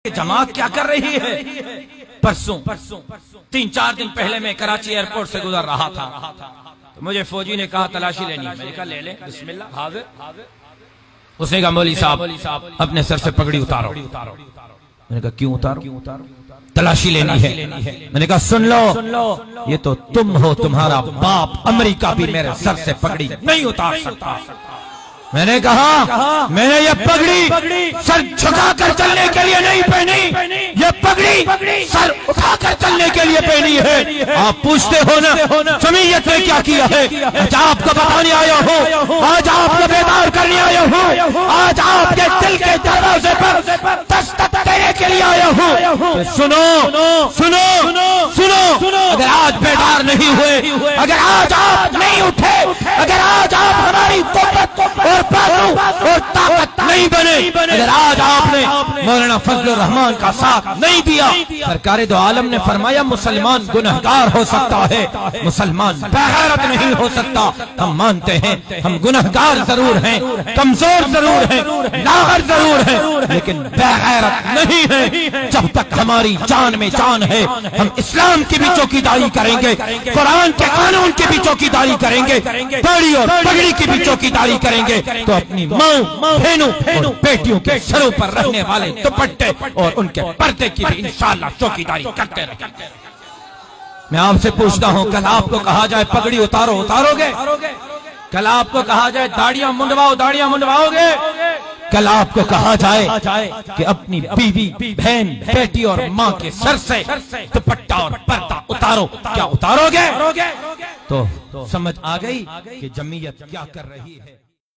जमात क्या कर रही है। परसों 3-4 दिन पहले मैं कराची एयरपोर्ट से गुजर रहा था, तो मुझे फौजी ने कहा तलाशी लेनी है। मैंने कहा ले लें, बिस्मिल्लाह। हाजिर। उसने कहा मौलवी साहब अपने सर से पगड़ी उतारो। मैंने कहा क्यों उतारो? तलाशी लेनी है। मैंने कहा सुन लो, ये तो तुम हो, तुम्हारा बाप अमेरिका भी मेरे सर से पगड़ी नहीं उतार सकता। मैंने कहा मैंने ये पगड़ी सर झुकाकर चलने के लिए नहीं पहनी, ये पगड़ी सर उठाकर चलने के लिए पहनी है। आप पूछते हो ना जमीयत ने क्या किया है? आज आपको बताने आया हूँ, आज आपको बेदार करने आया हूँ, आज आपके दिल के दरवाजे पर दस्तक देने के लिए आया हूँ। तो सुनो सुनो सुनो, अगर आज बेदार नहीं हुए, अगर आज आप नहीं उठे, अगर आज आप हमारी कुव्वत और बाजू और ताकत नहीं बने, अगर आज आपने मौलाना फजलुर रहमान का साथ नहीं दिया, सरकार दो आलम ने फरमाया मुसलमान गुनहगार हो सकता है, मुसलमान बेगैरत नहीं हो सकता। हम मानते हैं हम गुनहगार जरूर हैं, कमजोर जरूर हैं, नागर जरूर हैं, लेकिन बेगैरत नहीं है। जब तक हमारी जान में जान है, हम इस्लाम की भी चौकीदारी करेंगे, कुरान के कानून की भी चौकीदारी करेंगे, दाढ़ी और पगड़ी की भी चौकीदारी करेंगे। तो अपनी माँ, बहनों और बेटियों के सरों पर रहने वाले दुपट्टे और उनके पर्दे की भी इंशाअल्लाह चौकीदारी करते रहेंगे। मैं आपसे पूछता हूँ, कल आपको कहा जाए पगड़ी उतारो, उतारोगे? कल आपको कहा जाए दाढ़ियां मुंडवाओ, दाढ़ियां मुंडवाओगे? कल आपको कहा जाए कि अपनी बीवी, बहन, बेटी और माँ के सर से दुपट्टा और पर्दा उतारो, क्या उतारोगे? तो समझ आ गई कि जमीयत क्या कर रही है।